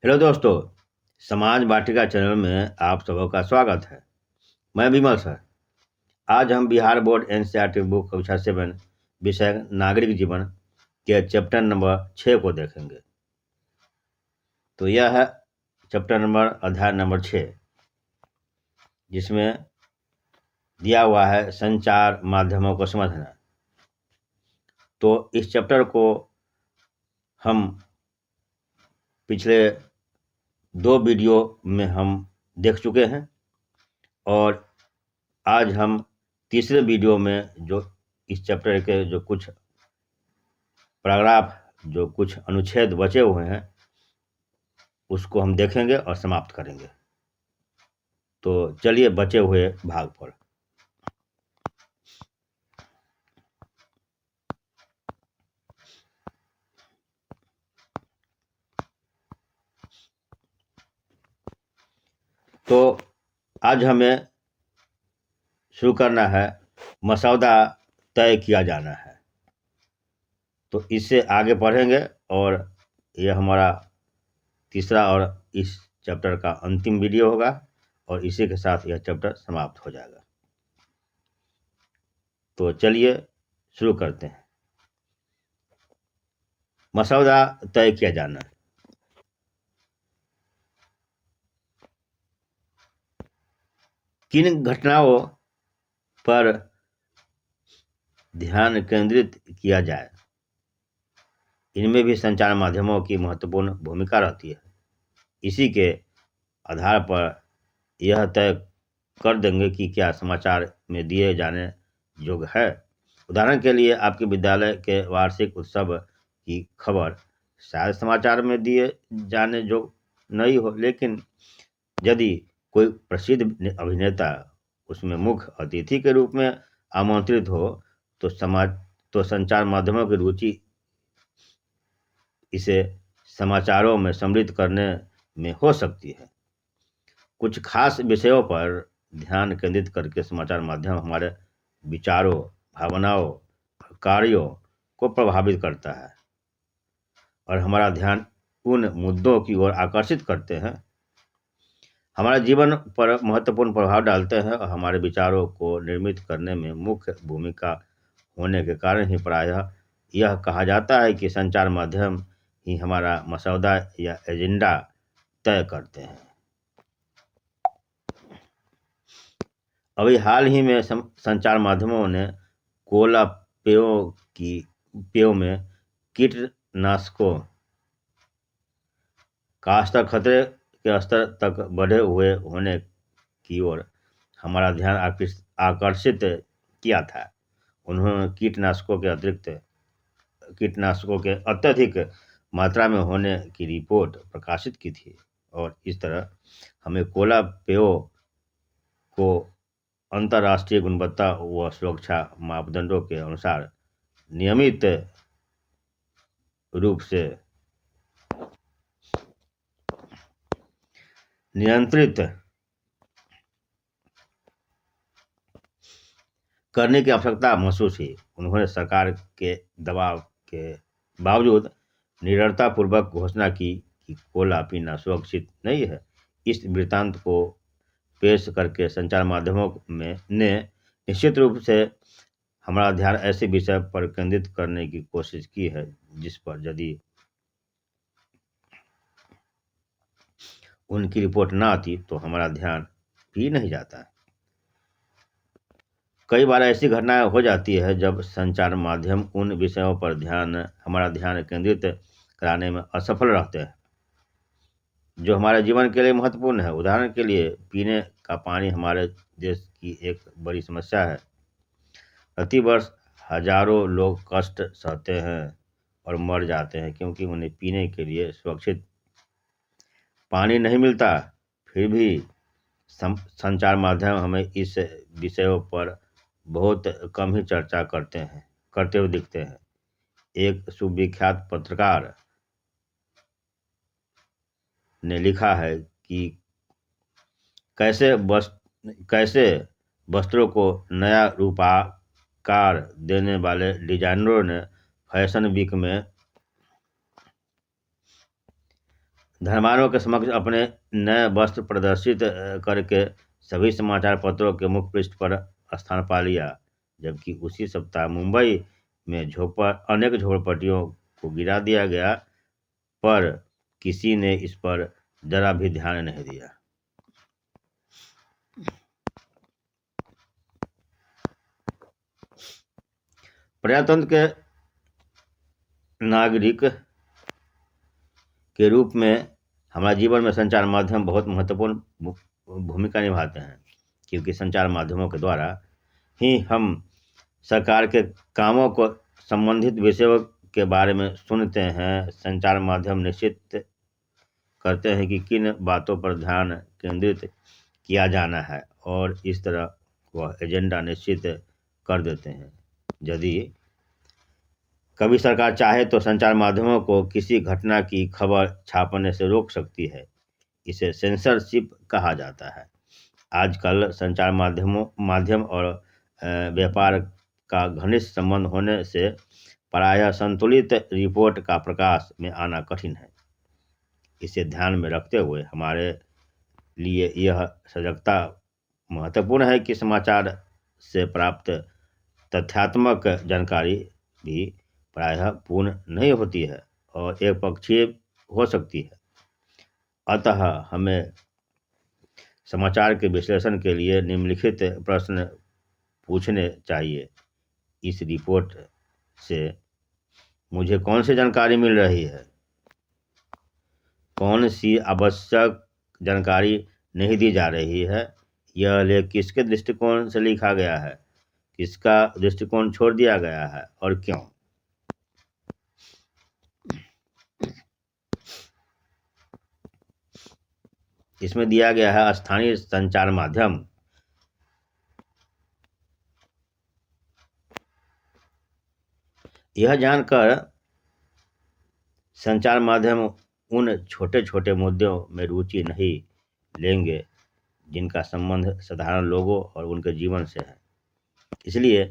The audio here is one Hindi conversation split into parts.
हेलो दोस्तों, समाज वाटिका चैनल में आप सबों का स्वागत है। मैं विमल सर। आज हम बिहार बोर्ड एनसीईआरटी बुक कक्षा 7 विषय नागरिक जीवन के चैप्टर नंबर 6 को देखेंगे। तो यह है चैप्टर नंबर अध्याय नंबर 6, जिसमें दिया हुआ है संचार माध्यमों को समझना। तो इस चैप्टर को हम पिछले 2 वीडियो में हम देख चुके हैं और आज हम तीसरे वीडियो में जो इस चैप्टर के जो कुछ पैराग्राफ, जो कुछ अनुच्छेद बचे हुए हैं, उसको हम देखेंगे और समाप्त करेंगे। तो चलिए बचे हुए भाग पर। तो आज हमें शुरू करना है, मसौदा तय किया जाना है। तो इससे आगे पढ़ेंगे और यह हमारा तीसरा और इस चैप्टर का अंतिम वीडियो होगा और इसी के साथ यह चैप्टर समाप्त हो जाएगा। तो चलिए शुरू करते हैं। मसौदा तय किया जाना। किन घटनाओं पर ध्यान केंद्रित किया जाए, इनमें भी संचार माध्यमों की महत्वपूर्ण भूमिका रहती है। इसी के आधार पर यह तय कर देंगे कि क्या समाचार में दिए जाने योग्य है। उदाहरण के लिए आपके विद्यालय के वार्षिक उत्सव की खबर शायद समाचार में दिए जाने योग्य नहीं हो, लेकिन यदि कोई प्रसिद्ध अभिनेता उसमें मुख्य अतिथि के रूप में आमंत्रित हो तो संचार माध्यमों की रुचि इसे समाचारों में सम्मिलित करने में हो सकती है। कुछ खास विषयों पर ध्यान केंद्रित करके समाचार माध्यम हमारे विचारों, भावनाओं और कार्यों को प्रभावित करता है और हमारा ध्यान उन मुद्दों की ओर आकर्षित करते हैं, हमारे जीवन पर महत्वपूर्ण प्रभाव डालते हैं और हमारे विचारों को निर्मित करने में मुख्य भूमिका होने के कारण ही प्रायः यह कहा जाता है कि संचार माध्यम ही हमारा मसौदा या एजेंडा तय करते हैं। अभी हाल ही में संचार माध्यमों ने कोला पेयों में कीटनाशकों का स्तर खतरे के स्तर तक बढ़े हुए होने की ओर हमारा ध्यान आकर्षित किया था। उन्होंने कीटनाशकों के अत्यधिक मात्रा में होने की रिपोर्ट प्रकाशित की थी और इस तरह हमें कोला पेयों को अंतर्राष्ट्रीय गुणवत्ता व सुरक्षा मापदंडों के अनुसार नियमित रूप से नियंत्रित करने की आवश्यकता महसूस हुई। उन्होंने सरकार के दबाव के बावजूद निडरतापूर्वक घोषणा की कि कोला पीना सुरक्षित नहीं है। इस वृत्तांत को पेश करके संचार माध्यमों में ने निश्चित रूप से हमारा ध्यान ऐसे विषय पर केंद्रित करने की कोशिश की है जिस पर यदि उनकी रिपोर्ट ना आती तो हमारा ध्यान भी नहीं जाता। कई बार ऐसी घटनाएं हो जाती है जब संचार माध्यम उन विषयों पर हमारा ध्यान केंद्रित कराने में असफल रहते हैं जो हमारे जीवन के लिए महत्वपूर्ण है। उदाहरण के लिए पीने का पानी हमारे देश की एक बड़ी समस्या है। प्रतिवर्ष हजारों लोग कष्ट सहते हैं और मर जाते हैं क्योंकि उन्हें पीने के लिए सुरक्षित पानी नहीं मिलता। फिर भी संचार माध्यम हमें इस विषयों पर बहुत कम ही चर्चा करते हुए दिखते हैं। एक सुविख्यात पत्रकार ने लिखा है कि कैसे वस्त्रों को नया रूपाकार देने वाले डिजाइनरों ने फैशन वीक में धर्मार्यों के समक्ष अपने नए वस्त्र प्रदर्शित करके सभी समाचार पत्रों के मुख्य पृष्ठ पर स्थान पा लिया, जबकि उसी सप्ताह मुंबई में अनेक झोपड़पट्टियों को गिरा दिया गया, पर किसी ने इस पर जरा भी ध्यान नहीं दिया। प्रजातंत्र के नागरिक के रूप में हमारे जीवन में संचार माध्यम बहुत महत्वपूर्ण भूमिका निभाते हैं, क्योंकि संचार माध्यमों के द्वारा ही हम सरकार के कामों को संबंधित विषयों के बारे में सुनते हैं। संचार माध्यम निश्चित करते हैं कि किन बातों पर ध्यान केंद्रित किया जाना है, और इस तरह वह एजेंडा निश्चित कर देते हैं। यदि कभी सरकार चाहे तो संचार माध्यमों को किसी घटना की खबर छापने से रोक सकती है। इसे सेंसरशिप कहा जाता है। आजकल संचार माध्यम और व्यापार का घनिष्ठ संबंध होने से प्रायः संतुलित रिपोर्ट का प्रकाश में आना कठिन है। इसे ध्यान में रखते हुए हमारे लिए यह सजगता महत्वपूर्ण है कि समाचार से प्राप्त तथ्यात्मक जानकारी भी प्रायः पूर्ण नहीं होती है और एक पक्षीय हो सकती है। अतः हमें समाचार के विश्लेषण के लिए निम्नलिखित प्रश्न पूछने चाहिए। इस रिपोर्ट से मुझे कौन सी जानकारी मिल रही है? कौन सी आवश्यक जानकारी नहीं दी जा रही है? यह लेख किसके दृष्टिकोण से लिखा गया है? किसका दृष्टिकोण छोड़ दिया गया है और क्यों? इसमें दिया गया है स्थानीय संचार माध्यम। यह जानकर संचार माध्यम उन छोटे छोटे मुद्दों में रुचि नहीं लेंगे जिनका संबंध साधारण लोगों और उनके जीवन से है। इसलिए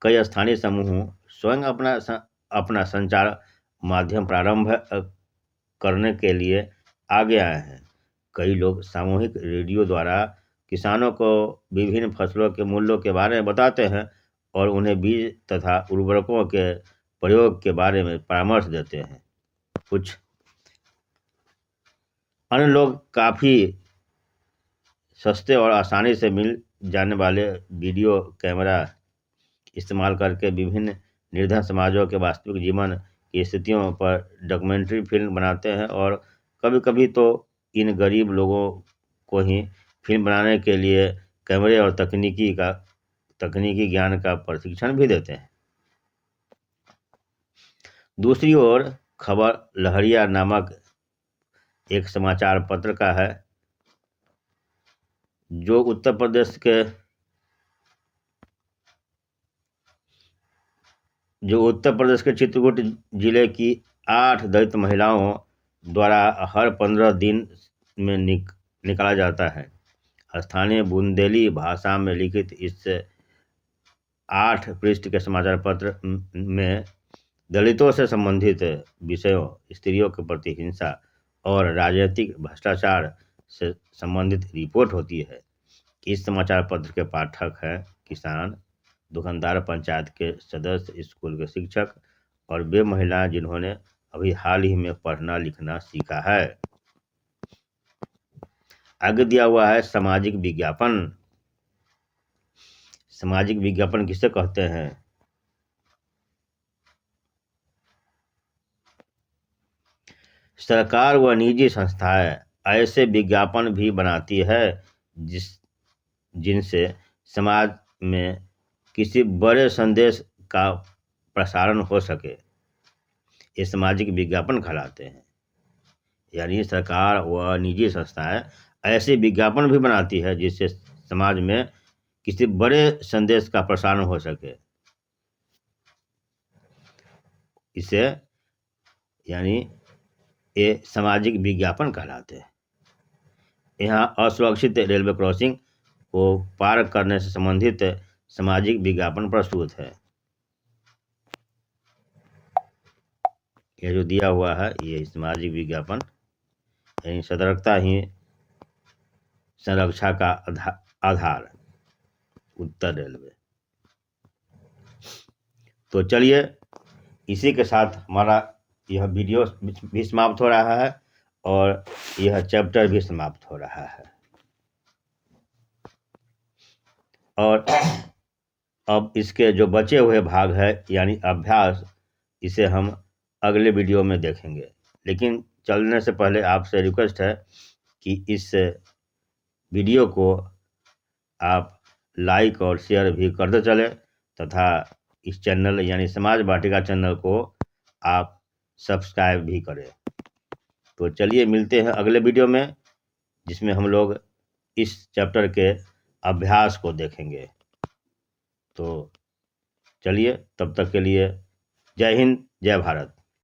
कई स्थानीय समूह स्वयं अपना संचार माध्यम प्रारंभ करने के लिए आगे आए हैं। कई लोग सामूहिक रेडियो द्वारा किसानों को विभिन्न फसलों के मूल्यों के बारे में बताते हैं और उन्हें बीज तथा उर्वरकों के प्रयोग के बारे में परामर्श देते हैं। कुछ अन्य लोग काफ़ी सस्ते और आसानी से मिल जाने वाले वीडियो कैमरा इस्तेमाल करके विभिन्न निर्धन समाजों के वास्तविक जीवन की स्थितियों पर डॉक्यूमेंट्री फिल्म बनाते हैं, और कभी कभी तो इन गरीब लोगों को ही फिल्म बनाने के लिए कैमरे और तकनीकी ज्ञान का प्रशिक्षण भी देते हैं। दूसरी ओर खबर लहरिया नामक एक समाचार पत्र का है, जो उत्तर प्रदेश के चित्रकूट जिले की 8 दलित महिलाओं द्वारा हर 15 दिन में निकाला जाता है। स्थानीय बुंदेली भाषा में लिखित इस 8 पृष्ठ के समाचार पत्र में दलितों से संबंधित विषयों, स्त्रियों के प्रति हिंसा और राजनीतिक भ्रष्टाचार से संबंधित रिपोर्ट होती है। इस समाचार पत्र के पाठक हैं किसान, दुकानदार, पंचायत के सदस्य, स्कूल के शिक्षक और वे महिलाएं जिन्होंने अभी हाल ही में पढ़ना लिखना सीखा है। आगे दिया हुआ है सामाजिक विज्ञापन। सामाजिक विज्ञापन किसे कहते हैं? सरकार व निजी संस्थाएं ऐसे विज्ञापन भी बनाती है जिनसे समाज में किसी बड़े संदेश का प्रसारण हो सके। ये सामाजिक विज्ञापन कहलाते हैं। यानी सरकार व निजी संस्थाएं ऐसे विज्ञापन भी बनाती है जिससे समाज में किसी बड़े संदेश का प्रसारण हो सके। इसे यानी ये सामाजिक विज्ञापन कहलाते हैं। यहाँ असुरक्षित रेलवे क्रॉसिंग को पार करने से संबंधित सामाजिक विज्ञापन प्रस्तुत है। यह जो दिया हुआ है ये सामाजिक विज्ञापन यानी सतर्कता ही संरक्षा का आधार, उत्तर रेलवे। तो चलिए, इसी के साथ हमारा यह वीडियो भी समाप्त हो रहा है और यह चैप्टर भी समाप्त हो रहा है। और अब इसके जो बचे हुए भाग है यानी अभ्यास, इसे हम अगले वीडियो में देखेंगे। लेकिन चलने से पहले आपसे रिक्वेस्ट है कि इस वीडियो को आप लाइक और शेयर भी करते चले तथा इस चैनल यानी समाज वाटिका चैनल को आप सब्सक्राइब भी करें। तो चलिए मिलते हैं अगले वीडियो में, जिसमें हम लोग इस चैप्टर के अभ्यास को देखेंगे। तो चलिए, तब तक के लिए जय हिंद, जय भारत।